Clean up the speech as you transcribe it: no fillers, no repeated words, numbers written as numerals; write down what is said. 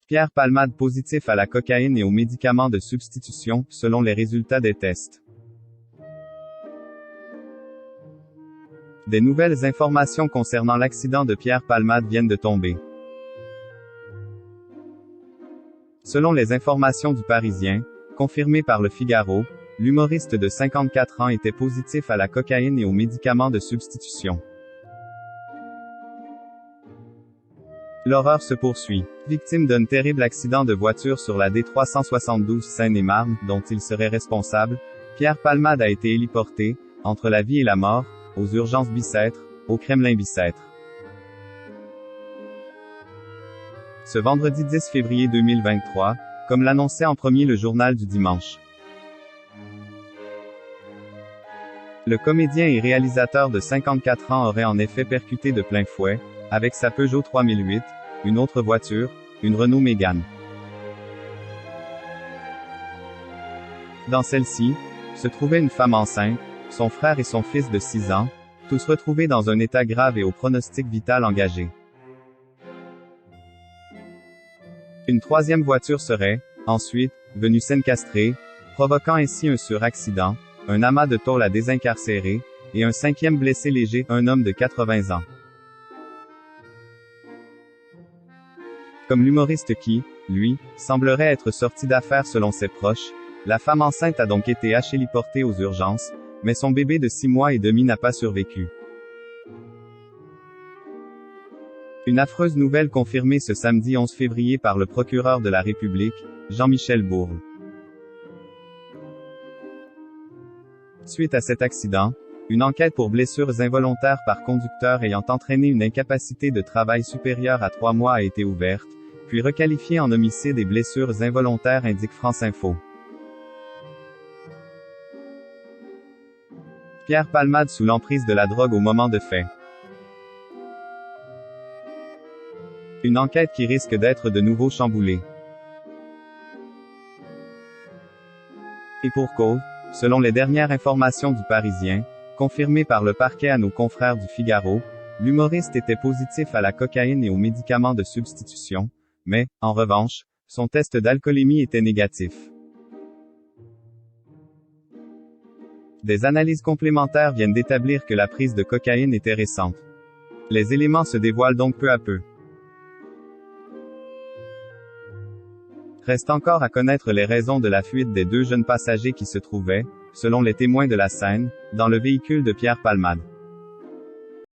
Pierre Palmade positif à la cocaïne et aux médicaments de substitution, selon les résultats des tests. Des nouvelles informations concernant l'accident de Pierre Palmade viennent de tomber. Selon les informations du Parisien, confirmées par Le Figaro, l'humoriste de 54 ans était positif à la cocaïne et aux médicaments de substitution. L'horreur se poursuit. Victime d'un terrible accident de voiture sur la D372 Seine-et-Marne, dont il serait responsable, Pierre Palmade a été héliporté, entre la vie et la mort, aux urgences Bicêtre, au Kremlin Bicêtre. Ce vendredi 10 février 2023, comme l'annonçait en premier le journal du dimanche. Le comédien et réalisateur de 54 ans aurait en effet percuté de plein fouet, avec sa Peugeot 3008, une autre voiture, une Renault Mégane. Dans celle-ci, se trouvait une femme enceinte, son frère et son fils de 6 ans, tous retrouvés dans un état grave et au pronostic vital engagé. Une troisième voiture serait, ensuite, venue s'encastrer, provoquant ainsi un suraccident, un amas de tôle à désincarcérer, et un cinquième blessé léger, un homme de 80 ans. Comme l'humoriste qui, lui, semblerait être sorti d'affaires selon ses proches, la femme enceinte a donc été héliportée aux urgences, mais son bébé de 6 mois et demi n'a pas survécu. Une affreuse nouvelle confirmée ce samedi 11 février par le procureur de la République, Jean-Michel Bourle. Suite à cet accident, une enquête pour blessures involontaires par conducteur ayant entraîné une incapacité de travail supérieure à 3 mois a été ouverte, puis requalifiée en homicide et blessures involontaires, indique France Info. Pierre Palmade sous l'emprise de la drogue au moment de fait. Une enquête qui risque d'être de nouveau chamboulée. Et pour cause, selon les dernières informations du Parisien, confirmées par le parquet à nos confrères du Figaro, l'humoriste était positif à la cocaïne et aux médicaments de substitution, mais, en revanche, son test d'alcoolémie était négatif. Des analyses complémentaires viennent d'établir que la prise de cocaïne était récente. Les éléments se dévoilent donc peu à peu. Reste encore à connaître les raisons de la fuite des 2 jeunes passagers qui se trouvaient, selon les témoins de la scène, dans le véhicule de Pierre Palmade.